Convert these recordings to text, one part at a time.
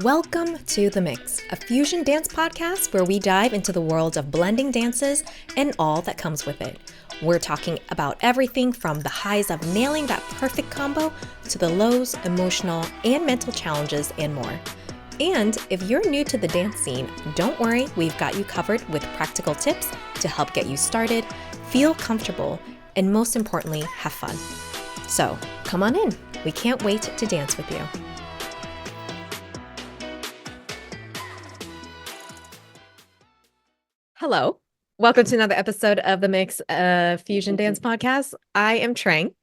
Welcome to The Mix, a fusion dance podcast where we dive into the world of blending dances and all that comes with it. We're talking about everything from the highs of nailing that perfect combo to the lows, emotional, and mental challenges and more. And if you're new to the dance scene, don't worry, we've got you covered with practical tips to help get you started, feel comfortable, and most importantly, have fun. So come on in. We can't wait to dance with you. Hello. Welcome to another episode of the Mix Fusion Dance Podcast. I am Trang.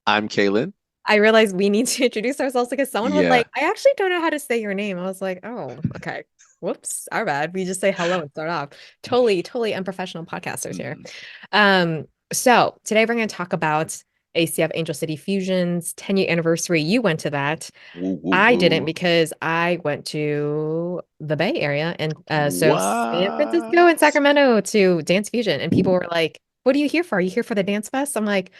I'm Kalann. I realized we need to introduce ourselves because someone was Yeah. like, I actually don't know how to say your name. I was like, oh, okay. Whoops, our bad. We just say hello and start off. Totally unprofessional podcasters here. Mhm. So today we're going to talk about ACF Angel City Fusion's 10-year anniversary. You went to that. Woo, woo, I didn't woo. because I went to the Bay Area and so San Francisco and What? Sacramento to Dance Fusion. And people were like, what are you here for? Are you here for the dance fest? I'm like,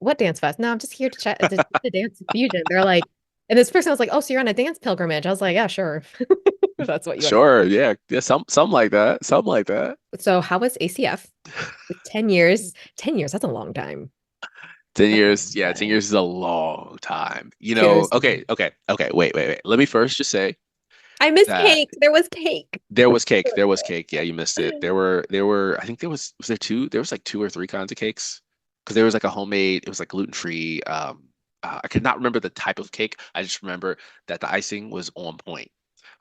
what dance fest? No, I'm just here to chat to Dance Fusion. They're like, and this person was like, oh, so you're on a dance pilgrimage. I was like, yeah, sure. That's what you want. Sure. Yeah. Yeah. Something like that. Something like that. So how was ACF? 10 years. 10 years, that's a long time. 10 That's a years. long Yeah. 10 time. years is a long time. Kudos to Okay. you. Okay. Okay. Wait. Let me first just say I miss that cake. There was cake. there was cake. There was cake. Yeah. You missed it. I think was there two? There was like two or three kinds of cakes. Because there was like a homemade, it was like gluten-free. I could not remember the type of cake. I just remember that the icing was on point.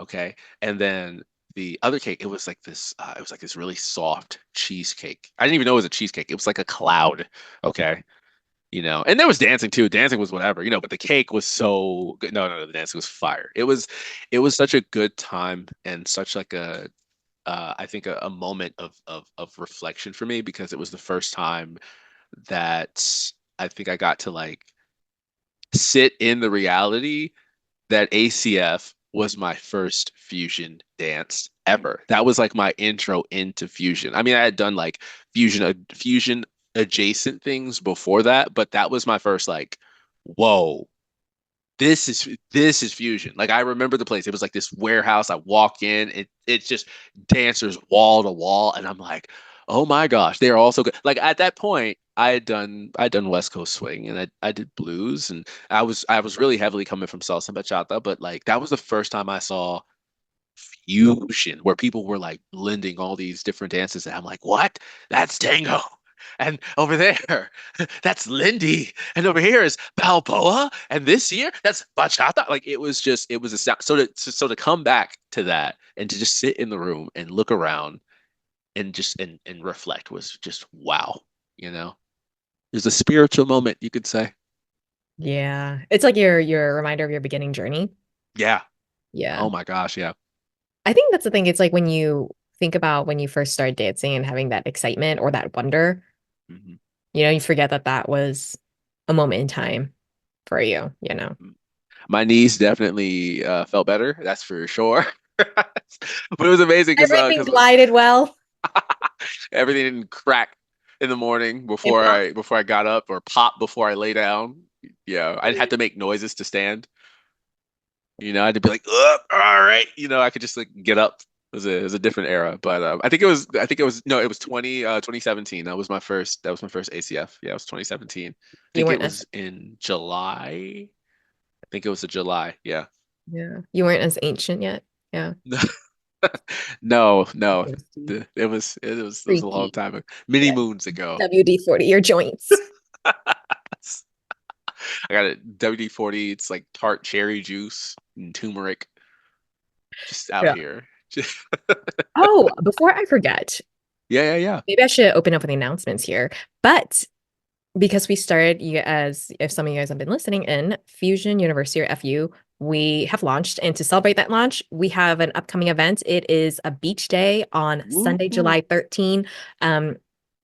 Okay. And then the other cake, it was like this really soft cheesecake. I didn't even know it was a cheesecake. It was like a cloud. Okay. And there was dancing too. Dancing was whatever, but the cake was so good. No, the dancing was fire. It was such a good time and such like I think a moment of reflection for me because it was the first time that I think I got to like sit in the reality that ACF was my first fusion dance ever. That was like my intro into fusion. I mean, I had done like fusion adjacent things before that, but that was my first like, whoa, this is fusion. Like I remember the place. It was like this warehouse. I walk in, it's just dancers wall to wall, and I'm like, oh my gosh, they're all so good. Like at that point, I had done West Coast swing and I did blues and I was really heavily coming from salsa and bachata, but like that was the first time I saw fusion where people were like blending all these different dances and I'm like, what? That's tango. And over there, that's Lindy. And over here is Balboa. And this year, that's bachata. Like it was a sound. So to come back to that and to just sit in the room and look around and just and reflect was just wow. You know, it was a spiritual moment, you could say. Yeah. It's like your reminder of your beginning journey. Yeah. Yeah. Oh my gosh. Yeah. I think that's the thing. It's like when you think about when you first started dancing and having that excitement or that wonder, Mhm. you forget that that was a moment in time for you. My knees definitely felt better. That's for sure. But it was amazing Everything because glided well. everything didn't crack in the morning It before I got up or pop before I lay down. Yeah, I'd have to make noises to stand. I had to be like, all right. I could just like get up. It was a different era, but I think it was no, it was 2017. That was my first ACF. Yeah, it was 2017. I you think it weren't as was in July. I think it was a July. Yeah. yeah, you weren't as ancient yet. Yeah. No, no. Toasty. It was a long Freaky. time ago. Many Yeah. moons ago. WD-40 your joints. I got a WD-40. It's like tart cherry juice and turmeric just out Yeah. here. Oh, before I forget, Yeah, yeah, yeah. maybe I should open up with the announcements here. But because we started, you as if some of you guys have been listening in Fusion University or FU, we have launched. And to celebrate that launch, we have an upcoming event. It is a beach day on Sunday, Woo. July 13,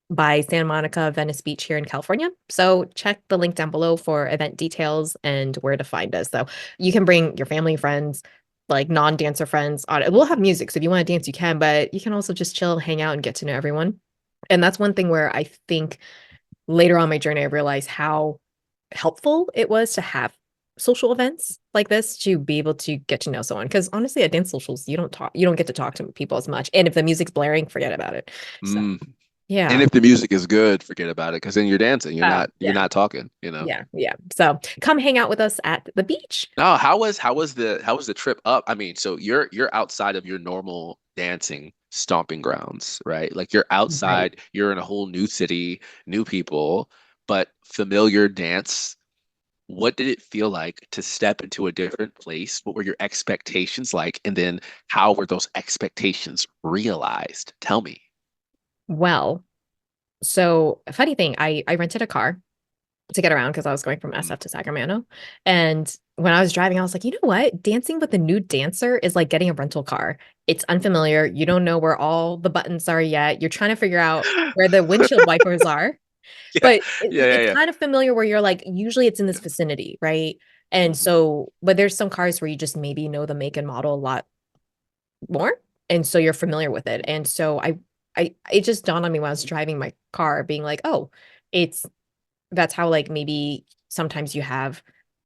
by Santa Monica, Venice Beach here in California. So check the link down below for event details and where to find us. So you can bring your family, friends, like non-dancer friends on it. We'll have music. So if you want to dance, you can, but you can also just chill, hang out, and get to know everyone. And that's one thing where I think later on my journey, I realized how helpful it was to have social events like this to be able to get to know someone. Because honestly, at dance socials, you don't get to talk to people as much. And if the music's blaring, forget about it. So Mm. And yeah. if the music is good, forget about it because then you're dancing. Oh, You're yeah. not talking, you know. Yeah. Yeah. So come hang out with us at the beach. No, how was the trip up? I mean, so you're outside of your normal dancing stomping grounds, right? Like you're Right. outside, you're in a whole new city, new people, but familiar dance. What did it feel like to step into a different place? What were your expectations like? And then how were those expectations realized? Tell me. Well, so a funny thing, I rented a car to get around because I was going from Mm. SF to Sacramento. And when I was driving, I was like, you know what? Dancing with a new dancer is like getting a rental car. It's unfamiliar. You don't know where all the buttons are yet. You're trying to figure out where the windshield wipers are. Yeah, But yeah, yeah, it's yeah. kind of familiar where you're like, usually it's in this vicinity, right? And Mhm. so, but there's some cars where you just maybe know the make and model a lot more. And so you're familiar with it. And so it just dawned on me when I was driving my car, being like, oh, it's that's how like maybe sometimes you have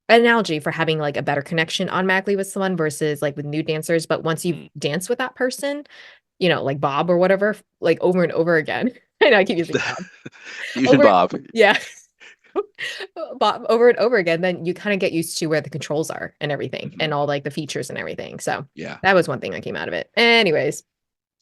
an analogy for having like a better connection automatically with someone versus like with new dancers. But once you've Mm. danced with that person, like Bob or whatever, like over and over again. I know I keep using Bob. Fusion Over, Bob. yeah. Bob over and over again, then you kind of get used to where the controls are and everything Mhm. and all like the features and everything. So Yeah. that was one thing that came out of it. Anyways,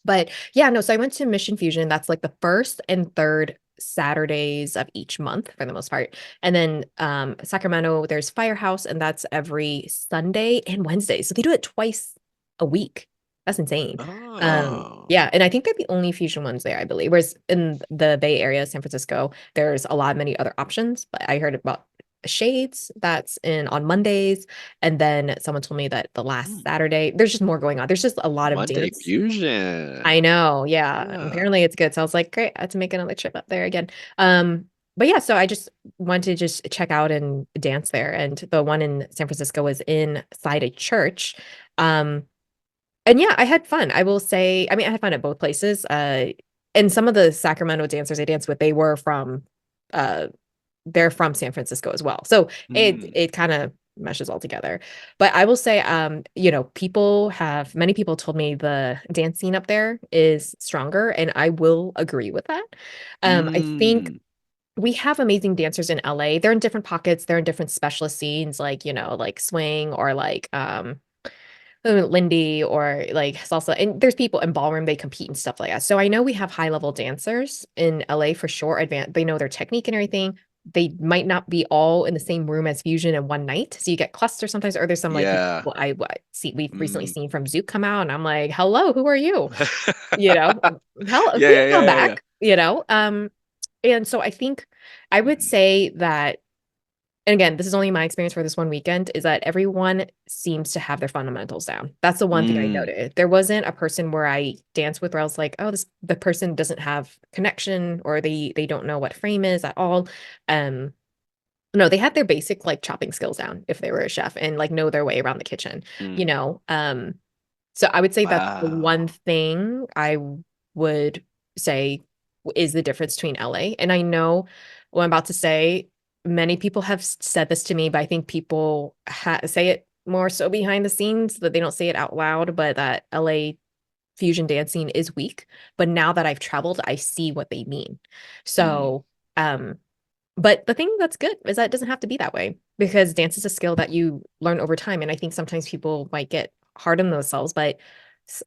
but yeah, no, so I went to Mission Fusion. That's like the first and third Saturdays of each month for the most part. And then Sacramento, there's Firehouse, and that's every Sunday and Wednesday. So they do it twice a week. That's insane. Oh. Yeah, and I think they're the only fusion ones there, I believe. Whereas in the Bay Area, San Francisco, there's a lot many other options. But I heard about Shades that's in on Mondays. And then someone told me that the last Mm. Saturday, there's just more going on. There's just a lot of Monday dance. I Fusion. know, yeah. Yeah. Apparently it's good. So I was like, great, I have to make another trip up there again. But yeah, so I just wanted to just check out and dance there. And the one in San Francisco was inside a church. Um, and yeah, I had fun. I will say, I mean, I had fun at both places. And some of the Sacramento dancers I danced with, uh they're from San Francisco as well. So Mm. it kind of meshes all together. But I will say, many people told me the dance scene up there is stronger, and I will agree with that. I think Mm. we have amazing dancers in LA. They're in different pockets, they're in different specialist scenes, like, like swing or like Lindy or like salsa. And there's people in ballroom, they compete and stuff like that. So I know we have high level dancers in LA for sure. They know their technique and everything. They might not be all in the same room as fusion in one night. So you get clusters sometimes, or there's some like Yeah. people we've recently Mm. seen from Zook come out, and I'm like, hello, who are you? You know, hello, Yeah, please yeah, come yeah, yeah, yeah. back. And so I think I would Mhm. say that, and again, this is only my experience for this one weekend, is that everyone seems to have their fundamentals down. That's the one thing I Mm. noted. There wasn't a person where I danced with where I was like, oh, the person doesn't have connection or they don't know what frame is at all. Um, no, they had their basic like chopping skills down if they were a chef and like know their way around the kitchen, you Mm. know. So I would say that's the one Wow. thing I would say is the difference between LA. And I know what I'm about to say, many people have said this to me, but I think people say it more so behind the scenes, that they don't say it out loud, but that LA fusion dancing is weak. But now that I've traveled, I see what they mean. Mm. So, but the thing that's good is that it doesn't have to be that way, because dance is a skill that you learn over time. And I think sometimes people might get hard on themselves, but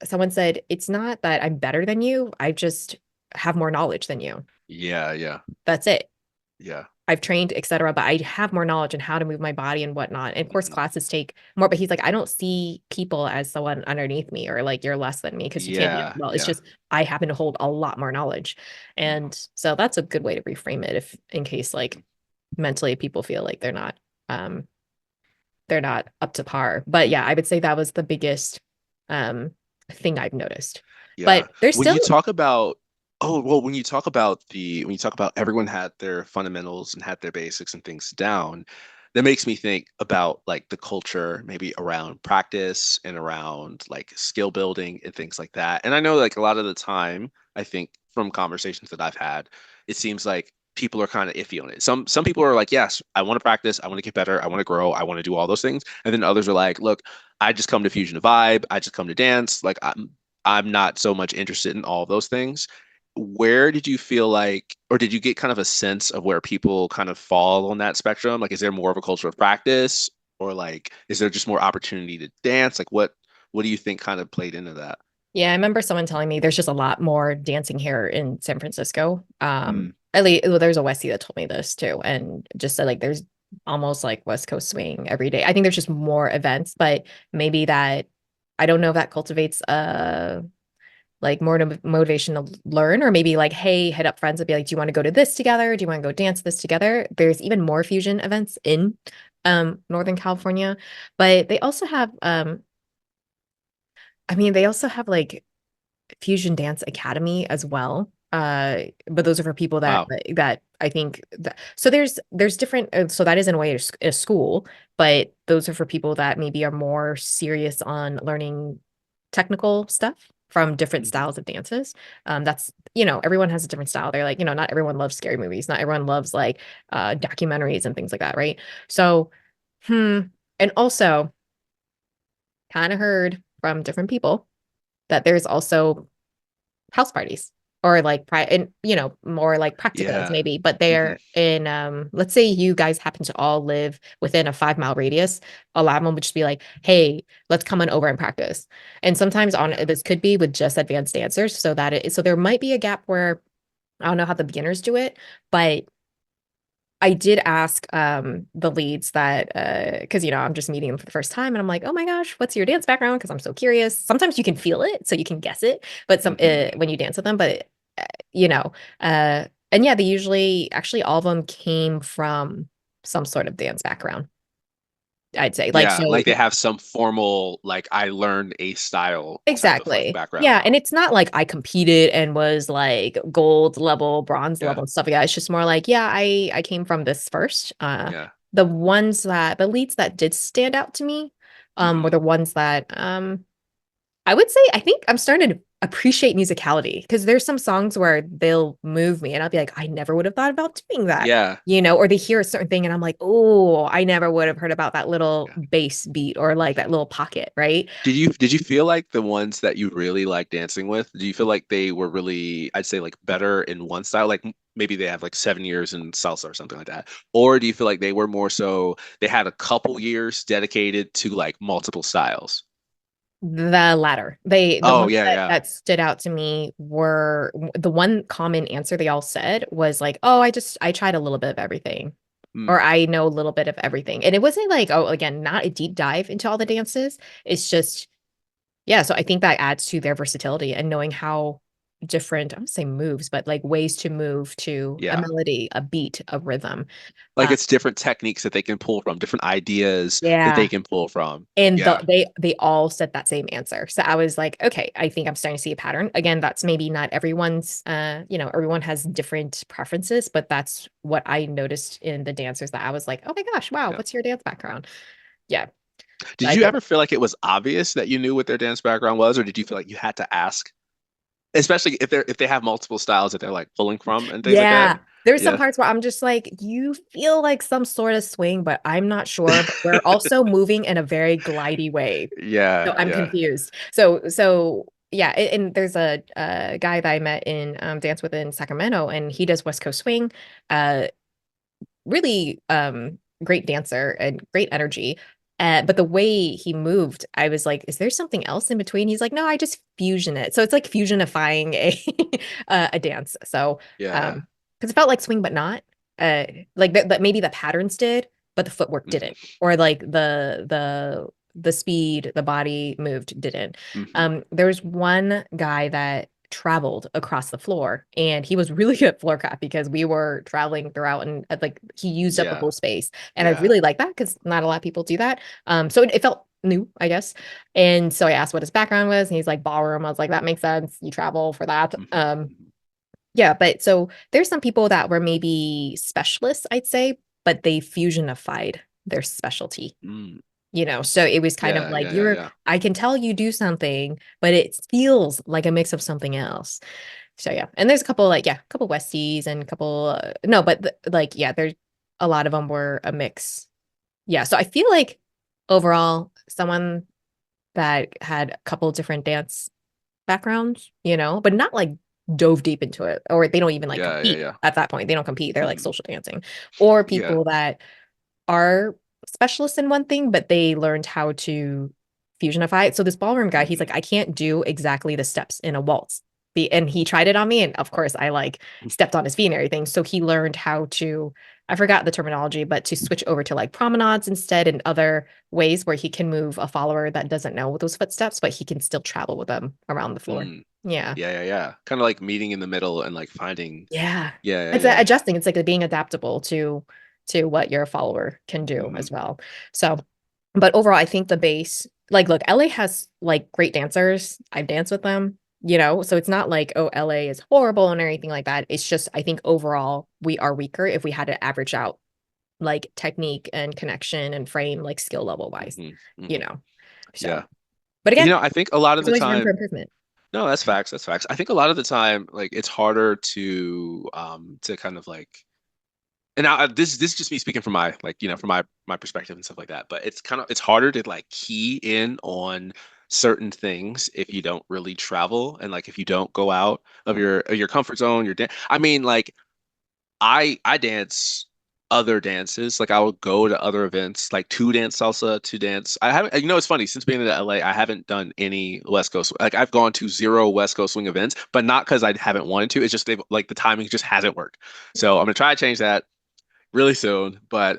someone said, it's not that I'm better than you. I just have more knowledge than you. Yeah, yeah, That's it. yeah. I've trained, etc., but I have more knowledge in how to move my body and whatnot. And of course, Mhm. classes take more, but he's like, I don't see people as someone underneath me or like you're less than me because you can't be as Yeah, well. It's yeah. just I happen to hold a lot more knowledge. Mm. And so that's a good way to reframe it, if in case like mentally people feel like um they're not up to par. But yeah, I would say that was the biggest um thing I've noticed. Yeah. But there's When you still talk about, oh, well, when you talk about everyone had their fundamentals and had their basics and things down, that makes me think about like the culture maybe around practice and around like skill building and things like that. And I know like a lot of the time, I think from conversations that I've had, it seems like people are kind of iffy on it. Some people are like, yes, I want to practice, I want to get better, I want to grow, I want to do all those things. And then others are like, look, I just come to fusion to vibe, I just come to dance. Like I'm not so much interested in all those things. Where did you feel like, or did you get kind of a sense of where people kind of fall on that spectrum? Like, is there more of a culture of practice, or like, is there just more opportunity to dance? Like, what do you think kind of played into that? Yeah, I remember someone telling me there's just a lot more dancing here in San Francisco. Mm, At least well, there's a Westie that told me this too, and just said like there's almost like West Coast swing every day. I think there's just more events, but maybe that I don't know if that cultivates like more motivation to learn, or maybe like, hey, hit up friends and be like, do you want to go to this together? Do you want to go dance this together? There's even more fusion events in Northern California, but they also have I mean, they also have like Fusion Dance Academy as well. But those are for people that wow. that I think that so there's different so that is in a way a school, but those are for people that maybe are more serious on learning technical stuff from different Mhm. styles of dances. That's everyone has a different style. They're like, not everyone loves scary movies, not everyone loves like documentaries and things like that, right? So, and also kind of heard from different people that there's also house parties or like and more like practicums Yeah. maybe, but Hmm. they're in let's say you guys happen to all live within a 5 mile radius. A lot of them would just be like, hey, let's come on over and practice. And sometimes on Yeah. this could be with just advanced dancers, so so there might be a gap where I don't know how the beginners do it, but I did ask the leads that because I'm just meeting them for the first time, and I'm like, oh my gosh, what's your dance background? Because I'm so curious. Sometimes you can feel it, so you can guess it, but some Hmm. when you dance with them, but uh, you know, and yeah, they usually actually all of them came from some sort of dance background. I'd say like Yeah, so. like they have some formal, like I learned a style type of like Exactly. background. Yeah. And it's not like I competed and was like gold level, bronze Yeah. level and stuff like that. It's just more like, yeah, I came from this first. Yeah. The leads that did stand out to me, were Hmm. the ones that I would say I think I'm starting to appreciate musicality because there's some songs where they'll move me and I'll be like, I never would have thought about doing that, Yeah. or they hear a certain thing and I'm like, oh, I never would have heard about that little Yeah. bass beat or like Hmm. that little pocket, right? Did you feel like the ones that you really like dancing with, do you feel like they were really, I'd say like better in one style? Like maybe they have like 7 years in salsa or something like that. Or do you feel like they were more so they had a couple years dedicated to like multiple styles? The latter. The Oh ones yeah, yeah. that stood out to me were the one common answer they all said was like, "Oh, I tried a little bit of everything." Or Mm, I know a little bit of everything. And it wasn't like, oh, again, not a deep dive into all the dances. It's just yeah, so I think that adds to their versatility and knowing how different, I would say moves, but like ways to move to a yeah. melody, a beat, a rhythm. Like Uh, it's different techniques that they can pull from, different ideas that they yeah. can pull from. And Yeah, they all said that same answer. So I was like, okay, I think I'm starting to see a pattern. Again, that's maybe not everyone's everyone has different preferences, but that's what I noticed in the dancers that I was like, oh my gosh, wow, yeah. what's your dance background? Yeah. So Did I you think ever feel like it was obvious that you knew what their dance background was, or did you feel like you had to ask? Especially if they have multiple styles that they're like pulling from and things like that. yeah. There's some Yeah. parts where I'm just like, you feel like some sort of swing, but I'm not sure. But we're also moving in a very glidey way. Yeah, So I'm yeah. confused. So yeah, and there's a guy that I met in dance with in Sacramento, and he does West Coast swing. Uh, really great dancer and great energy. But the way he moved, I was like, is there something else in between? He's like, no, I just fusion it. So it's like fusionifying a a dance. So Yeah. um, because it felt like swing, but not. Uh, like that maybe the patterns did, but the footwork didn't, Hmm. or like the speed, the body moved didn't. Hmm. There's one guy that traveled across the floor and he was really good at floor craft because we were traveling throughout and like he used up the Yeah. whole space and I Yeah. really like that because not a lot of people do that. So it felt new, I guess. And so I asked what his background was and he's like ballroom. I was like, that makes sense, you travel for that. Hmm. Yeah, but so there's some people that were maybe specialists, I'd say, but they fusionified their specialty. Mm. So it was kind of Yeah, like yeah, yeah, yeah. I can tell you do something, but it feels like a mix of something else. So yeah, and there's a couple like a couple Westies and a couple no, but like yeah, there's a lot of them were a mix. Yeah, so I feel like overall someone that had a couple different dance backgrounds, but not like dove deep into it, or they don't even like Yeah, yeah, compete yeah. at that point. They don't compete. They're like Mhm. social dancing, or Yeah. people that are specialists in one thing, but they learned how to fusionify it. So this ballroom guy, he's like, Mhm. I can't do exactly the steps in a waltz. And he tried it on me, and of course, I like stepped on his feet and everything. So he learned how to, I forgot the terminology, but to switch over to like promenades instead and other ways where he can move a follower that doesn't know those footsteps, but he can still travel with them around the floor. Mm. Yeah. Yeah, yeah, yeah. Kind of like meeting in the middle and like finding. Yeah. Yeah, It's yeah, adjusting. It's like being adaptable to what your follower can yeah. do Hmm. as well. So, but overall, I think the base, like, look, LA has like great dancers. I've danced with them, so it's not like, oh, LA is horrible and anything like that. It's just, I think overall, we are weaker if we had to average out like technique and connection and frame, like skill level wise, Hmm. you Hmm. know. So, Yeah. but again, I think a lot of there's the always room for time, improvement. no, that's facts. That's facts. I think a lot of the time, like it's harder to kind of like, and now this is just me speaking from my like from my perspective and stuff like that. But it's harder to like key in on certain things if you don't really travel and like if you don't go out of your comfort zone. I mean, like I dance other dances. Like I would go to other events, like to dance salsa, to dance. I haven't, it's funny, since being in LA, I haven't done any West Coast. Like I've gone to zero West Coast swing events, but not because I haven't wanted to. It's just they've like the timing just hasn't worked. So I'm gonna try to change that really soon. But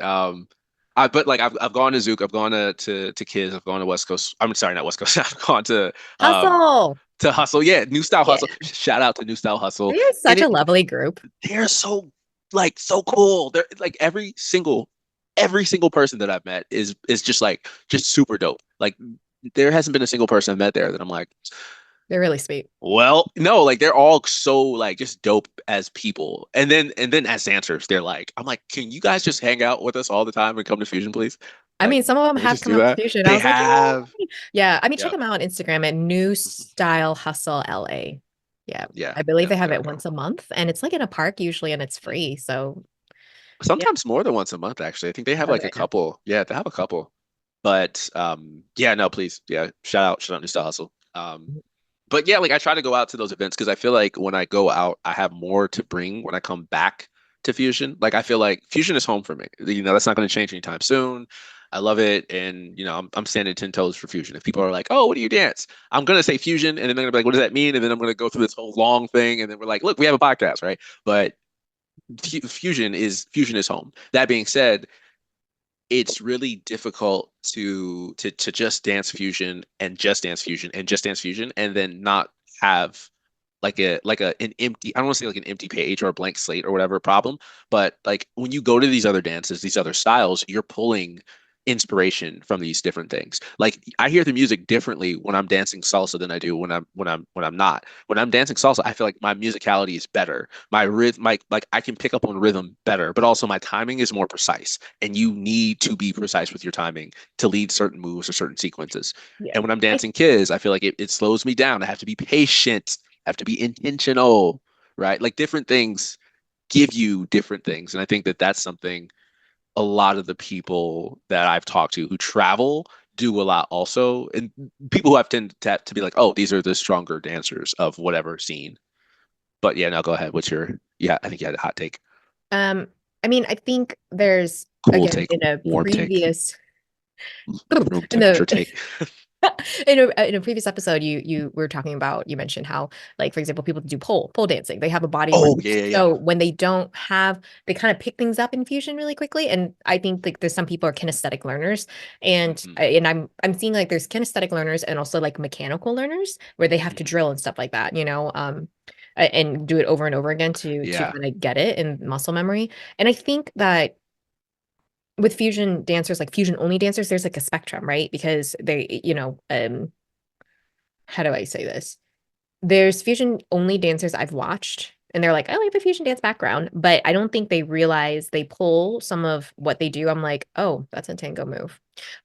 like I've gone to Zouk, I've gone to Kids, I've gone to West Coast. I'm sorry, not West Coast. I've gone um Hustle. to Hustle. Yeah, New Style Yeah. Hustle. Shout out to New Style Hustle. They're And such a lovely group. they're so like so cool. They're like every single person that I've met is just super dope. Like there hasn't been a single person I've met there that I'm like, They're really sweet. well, no, like they're all so like just dope as people. And then as dancers, they're like, I'm like, can you guys just hang out with us all the time and come to Fusion, please? I Like, mean, some of them can we have just come do up to that? Fusion. I They was like, have. yay. Yeah. I mean, check Yeah. them out on Instagram at New Mhm. Style Hustle LA. Yeah. Yeah. I believe Yeah. they have Gotta it go. once a month and it's like in a park usually and it's Mhm. free. So, yeah. Sometimes more than once a month, actually. I think they have like a Okay. Yeah. couple. Yeah, they have a couple. But yeah, no, please. Yeah, shout out New Style Hustle. But yeah, like I try to go out to those events because I feel like when I go out, I have more to bring when I come back to Fusion. Like I feel like Fusion is home for me. That's not going to change anytime soon. I love it, and I'm standing 10 toes for Fusion. If people are like, "Oh, what do you dance?" I'm gonna say Fusion, and then they're gonna be like, "What does that mean?" And then I'm gonna go through this whole long thing, and then we're like, "Look, we have a podcast, right?" But Fusion is home. That being said, it's really difficult to just dance fusion and just dance fusion and just dance fusion and then not have like an empty, I don't want to say like an empty page or a blank slate or whatever problem, but like when you go to these other dances, these other styles, you're pulling inspiration from these different things. Like I hear the music differently when I'm dancing salsa than I do when I'm not. When I'm dancing salsa, I feel like my musicality is better. My rhythm, like I can pick up on rhythm better, but also my timing is more precise. And you need to be precise with your timing to lead certain moves or certain sequences. Yeah. And when I'm I, dancing kids, I feel like it slows me down. I have to be patient, I have to be intentional, right? Like different things give you different things. And I think that that's something a lot of the people that I've talked to who travel do a lot also. And people who have tended to be like, oh, these are the stronger dancers of whatever scene. But yeah, now go ahead. Yeah, I think you had a hot take. um, I mean, I think there's Cool again take, warm take, room in temperature the take. in a previous episode you were talking about, you mentioned how, like, for example, people do pole dancing, they have a body of Oh, yeah, roots, yeah, yeah. so when they don't have, they kind of pick things up in fusion really quickly. And I think like there's some people are kinesthetic learners, and Hmm. I'm seeing like there's kinesthetic learners and also like mechanical learners where they have to Hmm. drill and stuff like that, and do it over and over again to Yeah. kind of get it in muscle memory. And I think that with fusion dancers, like fusion only dancers, there's like a spectrum, right? Because they, how do I say this? There's fusion only dancers I've watched, and they're like, oh, I have a fusion dance background, but I don't think they realize they pull some of what they do. I'm like, oh, that's a tango move.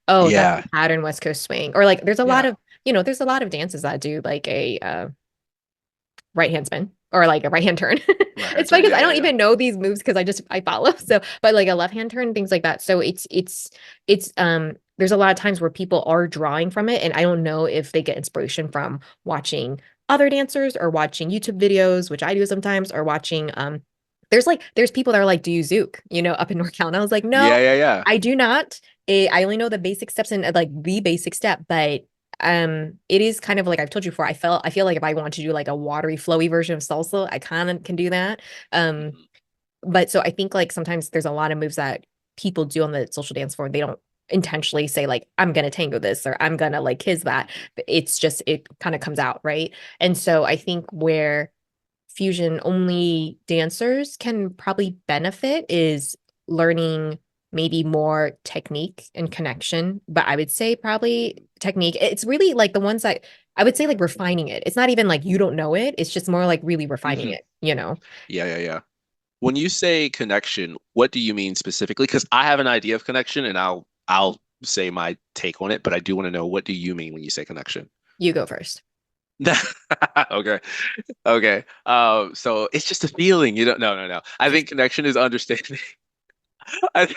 Oh, that's Yeah. a pattern West Coast swing. Or like, there's a lot Yeah. of, there's a lot of dances that do like a right hand spin. or like a right hand turn. Right hand It's funny turn. because Yeah, I yeah, don't yeah. even know these moves because I follow. So, but like a left hand turn, things like that. So it's there's a lot of times where people are drawing from it, and I don't know if they get inspiration from watching other dancers or watching YouTube videos, which I do sometimes, or watching there's people that are like, do you zouk, up in NorCal? And I was like, no, Yeah, yeah, yeah. I do not. I only know the basic steps and like the basic step, but it is kind of like I've told you before. I feel like if I want to do like a watery, flowy version of salsa, I kind of can do that. Um, Mhm. but so I think like sometimes there's a lot of moves that people do on the social dance floor. They don't intentionally say like I'm gonna tango this or I'm gonna like kiss that. Mhm. But it's just it kind of comes out, right? And so I think where fusion only dancers can probably benefit is learning maybe more technique and connection, but I would say probably technique. It's really like the ones that I would say like refining it. It's not even like you don't know it. It's just more like really refining Mhm. it. Yeah, yeah, yeah. When you say connection, what do you mean specifically? Because I have an idea of connection, and I'll say my take on it, but I do want to know, what do you mean when you say connection? You go first. Okay. Okay. So it's just a feeling. You don't, no, no, no. I think connection is understanding. I,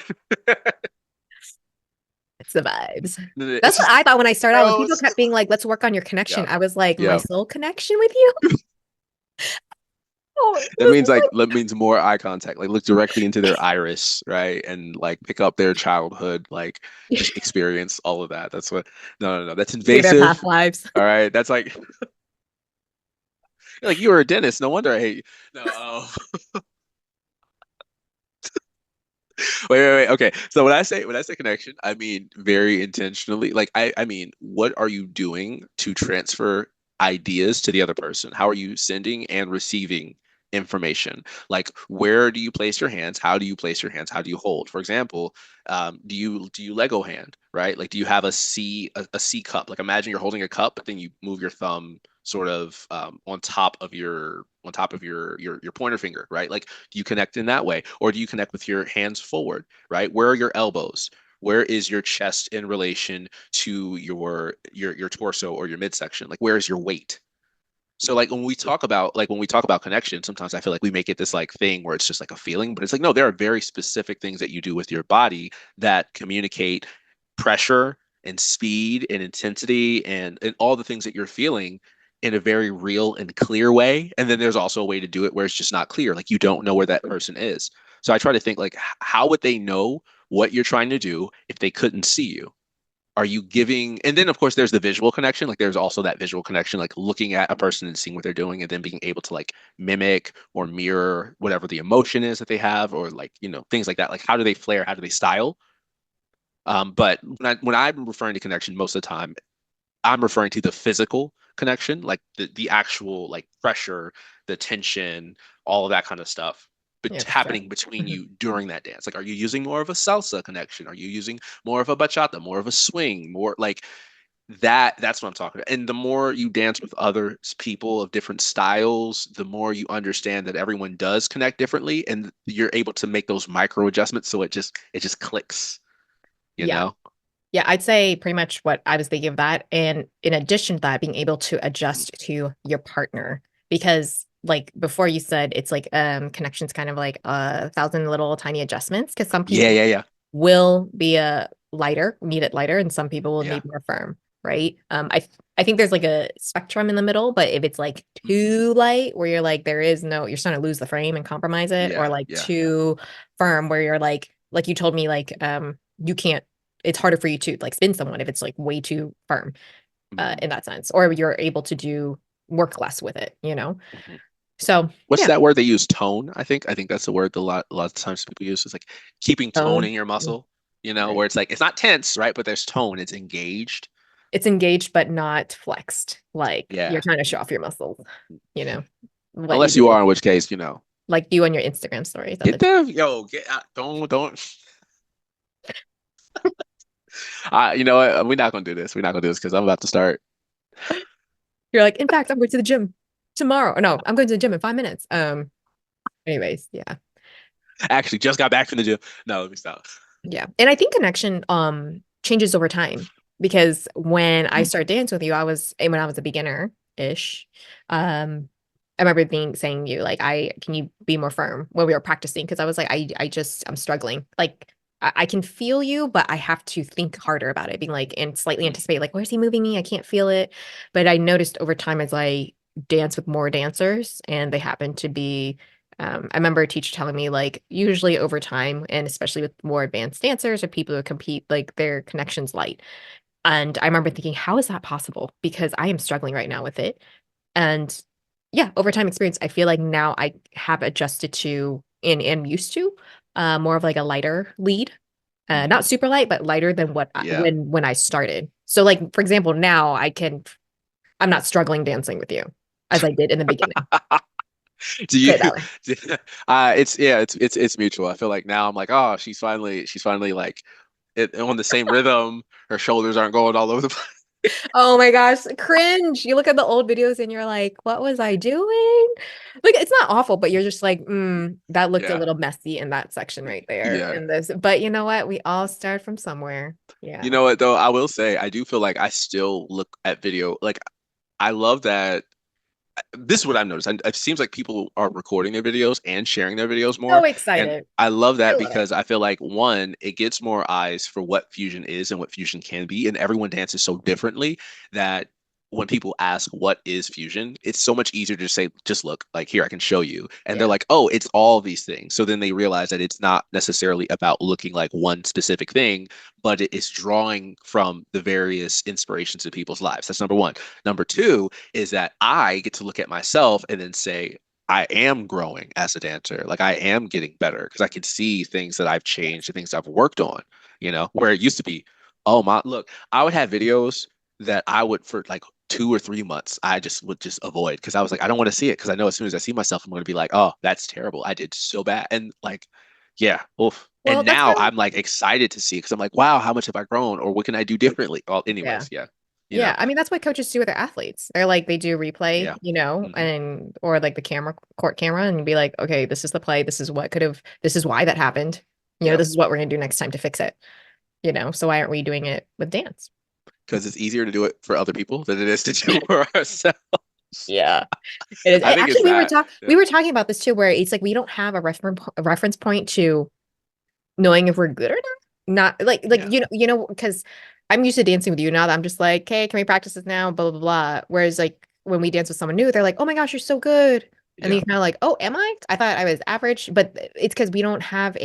It's the vibes. it's That's what just, I thought when I started out. When bro, people kept being like, let's work on your connection, yeah, I was like, my yeah. soul connection with you? Oh, That this means is like, like that means more eye contact. Like look directly into their iris, right? And like pick up their childhood, like just experience all of that. That's what, no, no, no. That's think of their past invasive. lives. All right. That's like you were a dentist. No wonder I hate you. No, wait, wait, wait. Okay. So when I say connection, I mean very intentionally. Like I mean, what are you doing to transfer ideas to the other person? How are you sending and receiving information? Like where do you place your hands? How do you place your hands? How do you hold? For example, do you Lego hand, right? Like do you have a C cup? Like imagine you're holding a cup, but then you move your thumb sort of on top of your pointer finger, right? Like do you connect in that way, or do you connect with your hands forward, right? Where are your elbows? Where is your chest in relation to your torso or your midsection? Like where is your weight? So like when we talk about connection, sometimes I feel like we make it this like thing where it's just like a feeling, but it's like no, there are very specific things that you do with your body that communicate pressure and speed and intensity and all the things that you're feeling in a very real and clear way. And then there's also a way to do it where it's just not clear, like you don't know where that person is. So I try to think like how would they know what you're trying to do if they couldn't see you? Are you giving, and then of course there's the visual connection, like there's also that visual connection, like looking at a person and seeing what they're doing and then being able to like mimic or mirror whatever the emotion is that they have, or like things like that, like how do they flare, how do they style. But when I'm referring to connection, most of the time I'm referring to the physical connection, like the actual like pressure, the tension, all of that kind of stuff, but Yeah, for sure. happening between you during that dance. Like, are you using more of a salsa connection? Are you using more of a bachata, more of a swing, more like that? That's what I'm talking about. And the more you dance with other people of different styles, the more you understand that everyone does connect differently, and you're able to make those micro adjustments so it just clicks, you Yeah. know? Yeah, I'd say pretty much what I was thinking of that. And in addition to that, being able to Mhm. adjust to your partner. Because like before you said it's like connections kind of like a thousand little tiny adjustments. Because some Yeah, people yeah, yeah, will be a lighter, need it lighter, and some people will yeah. need more firm, right? I think there's like a spectrum in the middle, but if it's like Mhm. too light where you're like there is no you're starting to lose the frame and compromise it, or Yeah, like yeah. too firm where you're like you told me like you can't it's harder for you to like spin someone if it's like way too firm Mhm. in that sense, or you're able to do work less with it. Mhm. So What's yeah. that word they use? Tone, I think. I think that's the word a lot of times people use. It's like keeping tone Tone. in your muscle, Right. where it's like it's not tense, right? But there's tone, it's engaged. It's engaged but not flexed. Like you're Yeah. trying to show off your muscles, you know, what you Unless you do. are, in which case, Like you on your Instagram stories at get the them, yo, get out. Don't. You know what? We're not gonna do this. We're not gonna do this because I'm about to start. you're like, in fact, I'm going to the gym tomorrow. Or no, I'm going to the gym in 5 minutes. Anyways, yeah. Actually, just got back from the gym. No, let me stop. Yeah. And I think connection changes over time because when I Mhm. started dancing with you, when I was a beginner-ish. Um I remember saying you like, I can you be more firm when we were practicing? Because I was like, I'm struggling. Like I can feel you, but I have to think harder about it, being like and slightly Mm, anticipate like, where's he moving me? I can't feel it. But I noticed over time as I dance with more dancers, and they happen to be. I remember a teacher telling me like usually over time, and especially with more advanced dancers or people who compete, like their connections light. And I remember thinking, how is that possible? Because I am struggling right now with it. And yeah, over time experience, I feel like now I have adjusted to and am used to more of like a lighter lead. Not mhm. super light, but lighter than what Yeah. when I started. So like for example, now I'm not struggling dancing with you as I did in the beginning. Do Put you? it that way. It's yeah, it's mutual. I feel like now I'm like, oh, she's finally like on the same rhythm. Her shoulders aren't going all over the place. Oh my gosh, cringe. You look at the old videos and you're like, what was I doing? Like it's not awful, but you're just like, that looked a Yeah, little messy in that section right there. yeah. And this, but you know what? We all start from somewhere. You Yeah. know what though? I will say I do feel like I still look at video like I love that this is what I've noticed. It seems like people are recording their videos and sharing their videos more. So And excited. I love I that love it. because I feel like one, it gets more eyes for what fusion is and what fusion can be. And everyone dances so differently that when people ask what is fusion, it's so much easier to say, just look, like here, I can show you. And they're Yeah. like, oh, it's all these things. So then they realize that it's not necessarily about looking like one specific thing, but it is drawing from the various inspirations of people's lives. That's number one. Number two, is that I get to look at myself and then say, I am growing as a dancer. Like I am getting better because I can see things that I've changed and things I've worked on, where it used to be, oh my, look, I would have videos that I would for like 2 or 3 months, I just would just avoid because I was like, I don't want to see it because I know as soon as I see myself, I'm going to be like, oh, that's terrible. I did so bad. And like, yeah, oof. Well, And that's now kind of I'm like excited to see because I'm like, wow, how much have I grown or what can I do differently? Well, yeah. anyways, yeah, you know, Yeah. I mean, that's what coaches do with their athletes. They're like, they do replay, yeah. Hmm. and or like the court camera, and be like, okay, this is the play. This is why that happened. Yep. This is what we're gonna do next time to fix it. So why aren't we doing it with dance? Because it's easier to do it for other people than it is to do for ourselves. Yeah. It is. I think it's Actually, that. we Yeah. were talking about this too, where it's like we don't have a reference point to knowing if we're good or not. Not like Yeah. because I'm used to dancing with you now that I'm just like, hey, can we practice this now? Blah blah blah. Whereas like when we dance with someone new, they're like, oh my gosh, you're so good. And then Yeah. you're kind of like, oh, am I? I thought I was average, but it's because we don't have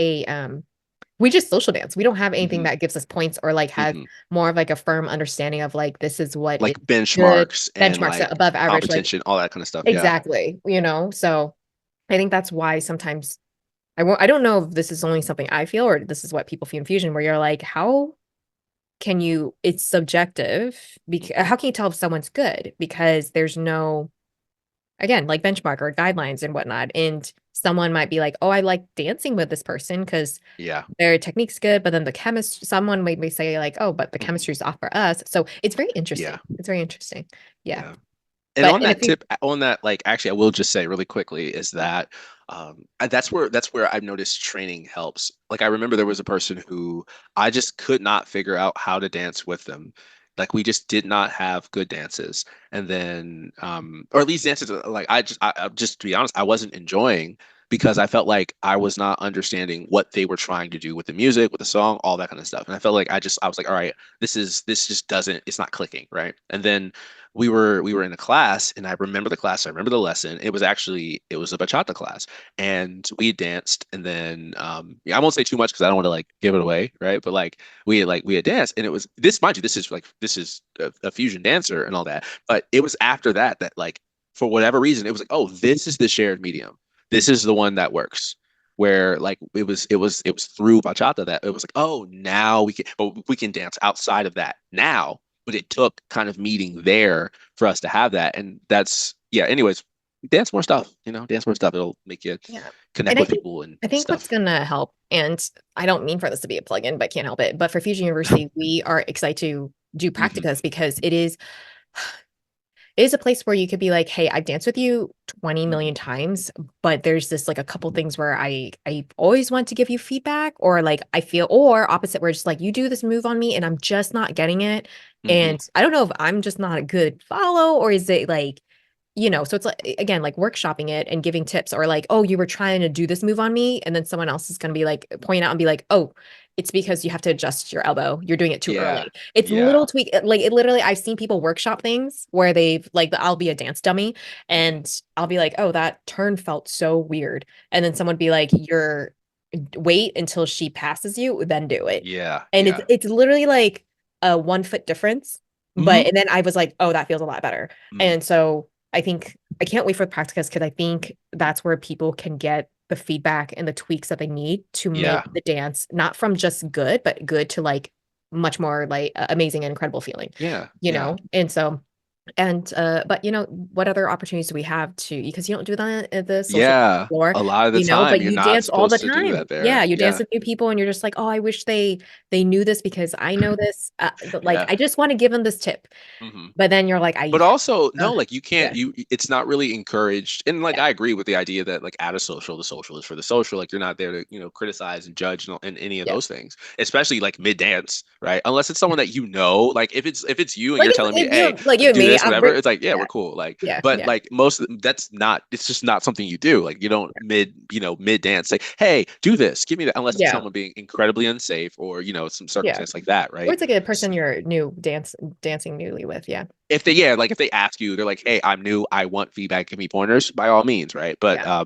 we just social dance. We don't have anything Hmm. that gives us points or like has Hmm. more of like a firm understanding of like this is what is Like good benchmarks and benchmarks, so like above average, like competition, all that kind of stuff. Yeah. exactly, So I think that's why sometimes I don't know if this is only something I feel or this is what people feel in fusion, where you're like, how can you, it's subjective. Because Hmm. how can you tell if someone's good? Because there's no, again, like benchmark or guidelines and whatnot. And someone might be like, oh, I like dancing with this person because Yeah. their technique's good, but then the chemistry, someone might say like, oh, but the Hmm. chemistry's off for us. So it's very interesting. Yeah. It's very interesting. Yeah. Yeah. And But on in a that few, tip, on that, like actually, I will just say really quickly is that that's where I've noticed training helps. Like I remember there was a person who I just could not figure out how to dance with them. Like we just did not have good dances. And then or at least dances like I just to be honest, I wasn't enjoying because I felt like I was not understanding what they were trying to do with the music, with the song, all that kind of stuff. And I felt like I was like, all right, this just doesn't it's not clicking, right? And then we were in a class and I remember the class, I remember the lesson. It was a bachata class and we danced and then yeah, I won't say too much because I don't want to like give it away, right? But we had danced and it was this mind you, this is a fusion dancer and all that. But it was after that that like for whatever reason it was like, oh, this is the shared medium. This is the one that works. Where like it was through bachata that it was like, oh, now we can dance outside of that now, but it took kind of meeting there for us to have that. And that's, yeah, anyways, dance more stuff, dance more stuff. It'll make you yeah. connect And with people and I think what's stuff. gonna help, and I don't mean for this to be a plug-in, but can't help it. But for Fusion University, we are excited to do Hmm. practicas because it is a place where you could be like, hey, I've danced with you 20 million Hmm. times, but there's this like a couple things where I always want to give you feedback, or like I feel, or opposite, where it's just like you do this move on me and I'm just not getting it. Hmm. And I don't know if I'm just not a good follow, or is it like so it's like, again, like workshopping it and giving tips, or like, oh, you were trying to do this move on me, and then someone else is going to be like, point out and be like, oh, it's because you have to adjust your elbow. You're doing it too Yeah. early. It's Yeah. little tweak. Like it literally, I've seen people workshop things where they've like, I'll be a dance dummy Mhm. and I'll be like, oh, that turn felt so weird. And then someone be like, you're wait until she passes you, then do it. Yeah. And it's Yeah. it's literally like a 1 foot difference. But Hmm. and then I was like, oh, that feels a lot better. Mm. And so I think I can't wait for the practicas because I think that's where people can get the feedback and the tweaks that they need to make Yeah. the dance not from just good, but good to like much more like amazing and incredible feeling, Yeah. Yeah. And so and but what other opportunities do we have to, because you don't do that at the social Yeah. floor, A lot of the but time, you're you not dance all the supposed to do time. that Yeah, there. you dance Yeah. with new people and you're just like, oh, I wish they knew this because I know this. But like Yeah. I just want to give them this tip. Hmm. But then you're like, But also, uh, no, like you can't, yeah, you, it's not really encouraged. And like, yeah, I agree with the idea that like at a social, the social is for the social. Like you're not there to, criticize and judge and any of yeah. those things, especially like mid dance, right? Unless it's someone that like if it's you and Like you're telling me, if hey, you like you and do me, this, whatever, it's like, yeah, yeah, we're cool. Like, yeah, but yeah, like most of that's not, it's just not something you do. Like you don't mid dance say, hey, do this, give me that, unless it's yeah, someone being incredibly unsafe or, some yeah. circumstance like that, Or right? it's like a person you're dancing newly with. Yeah, If they like if they ask you, they're like, hey, I'm new, I want feedback, give me pointers, by all means, right? But yeah,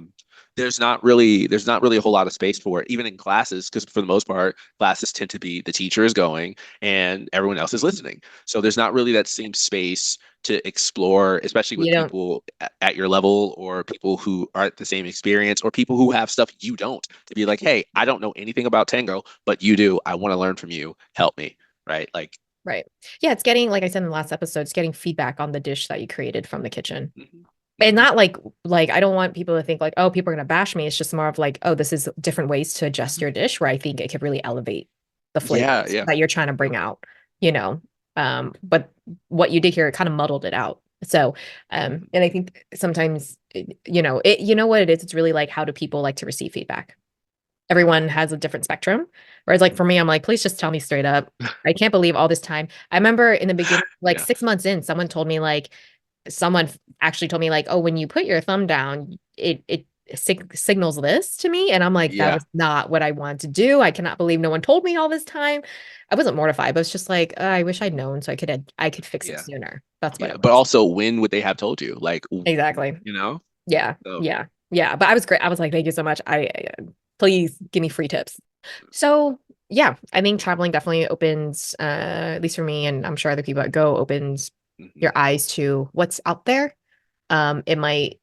there's not really a whole lot of space for it, even in classes, because for the most part classes tend to be the teacher is going and everyone else is listening, so there's not really that same space to explore, especially with you don't. people at your level or people who are at the same experience or people who have stuff you don't, to be like, hey, I don't know anything about tango, but you do, I want to learn from you, help me, right? Like, Right. Yeah, it's getting, like I said in the last episode, it's getting feedback on the dish that you created from the kitchen. mhm, And mhm, not like I don't want people to think like, oh, people are gonna bash me. It's just more of like, oh, this is different ways to adjust your dish where I think it could really elevate the yeah, flavors yeah. that you're trying to bring out, you know. But what you did here, it kind of muddled it out. So, Mhm. and I think sometimes, you know what it is? It's really like, how do people like to receive feedback? Everyone has a different spectrum. Whereas like for me, I'm like, please just tell me straight up. I can't believe all this time. I remember in the beginning, like Yeah. 6 months in, someone actually told me like, oh, when you put your thumb down, it signals this to me. And I'm like, that Yeah. was not what I wanted to do. I cannot believe no one told me all this time. I wasn't mortified, but it's just like, I wish I'd known so I could fix it Yeah. sooner. That's what Yeah. it But was. also, when would they have told you? Like, Exactly. you know? Yeah. So, Yeah. Yeah. But I was great. I was like, thank you so much. Please give me free tips. So yeah, I think traveling definitely opens, at least for me, and I'm sure other people that go, opens mhm. your eyes to what's out there. It might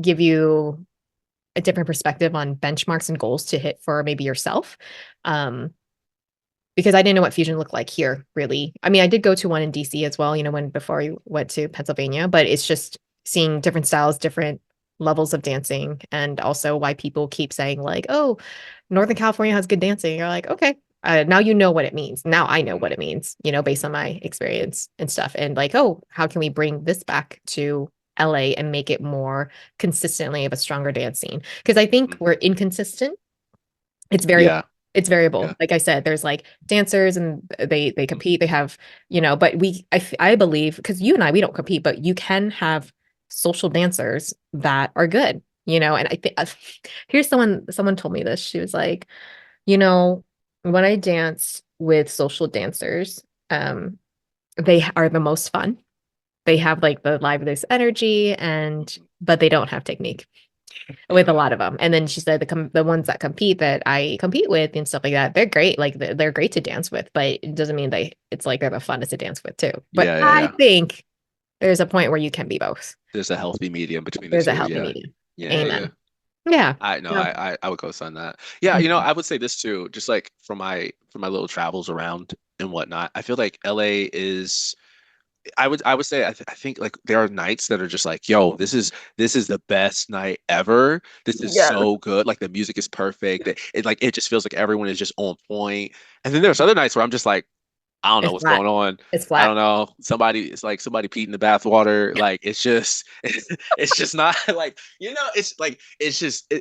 give you a different perspective on benchmarks and goals to hit for maybe yourself. Um, because I didn't know what fusion looked like here, really. I mean, I did go to one in DC as well, when before I went to Pennsylvania, but it's just seeing different styles, different levels of dancing, and also why people keep saying, like, oh, Northern California has good dancing. You're like, okay. Now you know what it means. Now I know what Mhm. it means, based on my experience and stuff. And like, oh, how can we bring this back to LA and make it more consistently of a stronger dance scene? Because I think Mhm. we're inconsistent. It's variable. Yeah. It's variable. Yeah. Like I said, there's like dancers and they Mhm. compete. They have, but I believe, because you and I, we don't compete, but you can have social dancers that are good, and I think here's someone told me this. She was like, when I dance with social dancers, they are the most fun. They have like the liveliest energy, and Mhm. but they don't have technique with a Yeah. lot of them. And then she said the ones that compete, that I compete with and stuff like that, they're great. Like they're great to dance with, but it doesn't mean it's like they're the funnest to dance with too. But Yeah. Yeah. I Yeah. think there's a point where you can be both. There's a healthy medium between the There's a two. healthy Yeah. medium. Yeah. Yeah. Amen. Yeah. I know. Yeah. I would co-sign that. Yeah. Mhm. I would say this too. Just like for my little travels around and whatnot, I feel like LA is. I would say I think like there are nights that are just like, yo, this is the best night ever. This is Yeah. so good. Like the music is perfect. It just feels like everyone is just on point. And then there's other nights where I'm just like, I don't know It's what's flat. going on. It's I flat. don't know. It's like somebody peed in the bathwater. Like it's just it's just not like, it's like it's just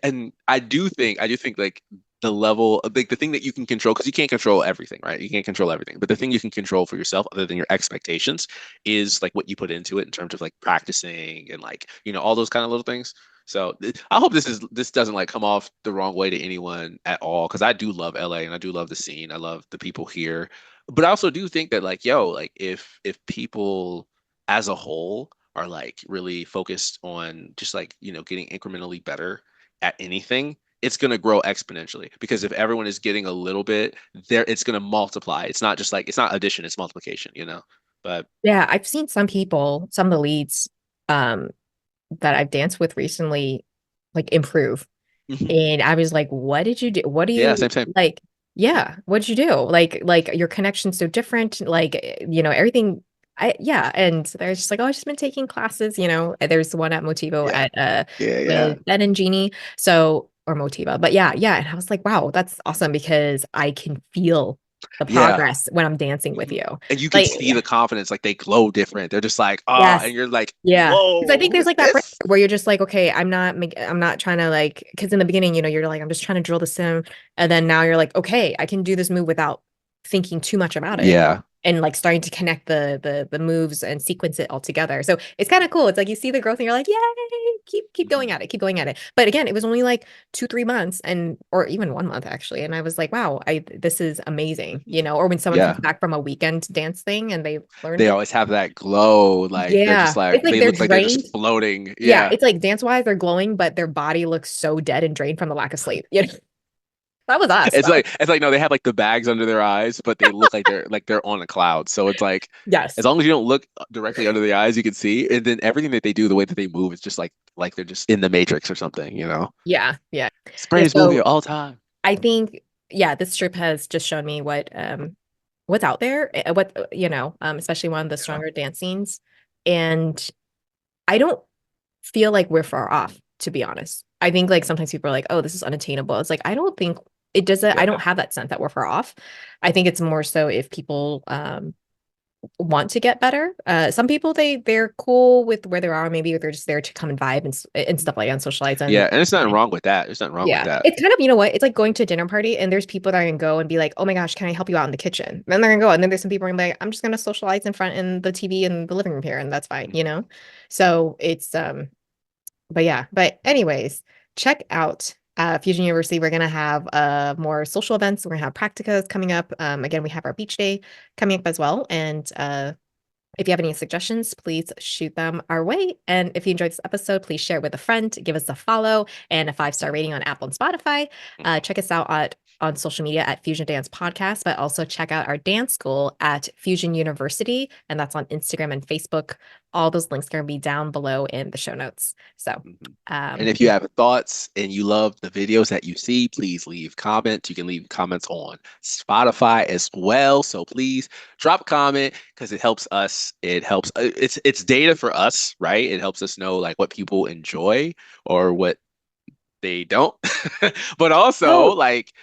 and I do think like the level of like the thing that you can control, because you can't control everything, right? You can't control everything, but the thing you can control for yourself other than your expectations is like what you put into it in terms of like practicing and like, all those kind of little things. So I hope this doesn't like come off the wrong way to anyone at all, because I do love LA and I do love the scene. I love the people here. But I also do think that like, yo, like if people as a whole are like really focused on just like, getting incrementally better at anything, it's going to grow exponentially, because if everyone is getting a little bit there, it's going to multiply. It's not just like, it's not addition, it's multiplication. But Yeah, I've seen some people, some of the leads um that I've danced with recently like improve. mhm. And I was like, what did you do? What do Yeah, you same. like? Yeah, what did you do? Like your connection's so different, like everything. Yeah, and they're just like, oh, I've just been taking classes, There's one at Motivo Yeah, at yeah. with Ben and Jeannie. So or Motiva. But yeah. And I was like, wow, that's awesome because I can feel the Yeah. progress when I'm dancing with Mhm. you. And you can Like, see the confidence, like they glow different. They're just like, ah, yes. and you're like, Yeah. Because I whoa, think who there's is like that break this? where you're just like, okay, I'm not trying to like, because in the beginning, you're like, I'm just trying to drill this in. And then now you're like, okay, I can do this move without thinking too much about it Yeah. and like starting to connect the moves and sequence it all together. So it's kind of cool. It's like you see the growth and you're like, yay, keep going Mhm. at it, keep going at it. But again, it was only like 2, 3 months and or even 1 month actually. And I was like, wow, I this is amazing, or when someone comes Yeah. back from a weekend dance thing and they learned They it. always have that glow. Like they're just Yeah. like, It's like they they're look like they're just drained. floating. Yeah, Yeah. it's like dance wise, they're glowing, but their body looks so dead and drained from the lack of sleep. That was us though. It's like no, they have like the bags under their eyes, but they look like they're on a cloud. So it's like as Yes. long as you don't look directly under the eyes, you can see. And then everything that they do, the way that they move, is just like they're just in the Matrix or something. Yeah. Yeah. It's the Yeah. greatest movie So of all time. I think, yeah, this trip has just shown me what's out there, especially one of the Yeah. stronger dance scenes. And I don't feel like we're far off, to be honest. I think like sometimes people are like, oh, this is unattainable. It's like I don't think it does it. I Yeah. don't have that sense that we're far off. I think it's more so if people want to get better. Some people they're cool with where they are. Maybe they're just there to come and vibe and stuff like that and socialize. And Yeah, and there's nothing wrong with that. There's nothing wrong with yeah, that. it's kind of it's like going to a dinner party and there's people that are gonna go and be like, oh my gosh, can I help you out in the kitchen? Then they're gonna go and then there's some people who are gonna be like, I'm just gonna socialize in front in the TV in the living room here and that's fine. So it's but yeah, but anyways, check out Fusion University. We're gonna have more social events. We're gonna have practicas coming up. Again, we have our beach day coming up as well. And if you have any suggestions, please shoot them our way. And if you enjoyed this episode, please share it with a friend, give us a follow and a 5-star rating on Apple and Spotify. Mhm. Check us out on social media at Fusion Dance Podcast, but also check out our dance school at Fusion University. And that's on Instagram and Facebook. All those links are going to be down below in the show notes. So, Mhm. And if you yeah, have thoughts and you love the videos that you see, please leave comments. You can leave comments on Spotify as well. So please drop a comment because it helps us. It helps. It's data for us, right? It helps us know like what people enjoy or what they don't. But also oh, like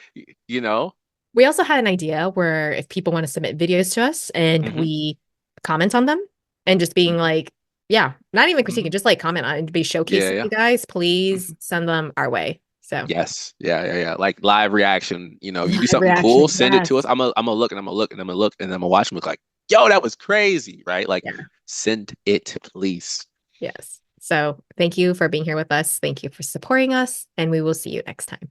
you know, we also had an idea where if people want to submit videos to us and mhm, we comment on them and just being mhm, like, yeah, not even critiquing, mhm. just like comment on it and be Yeah, showcasing yeah. you guys, please Mhm. send them our way. So Yes. Yeah. Like live reaction. You do live something cool, reaction. send it to us. Yes. I'm gonna look and I'm gonna look and I'm gonna look and I'm gonna watch and look like, yo, that was crazy, right? Like, Yeah. send it, please. Yes. So thank you for being here with us. Thank you for supporting us, and we will see you next time.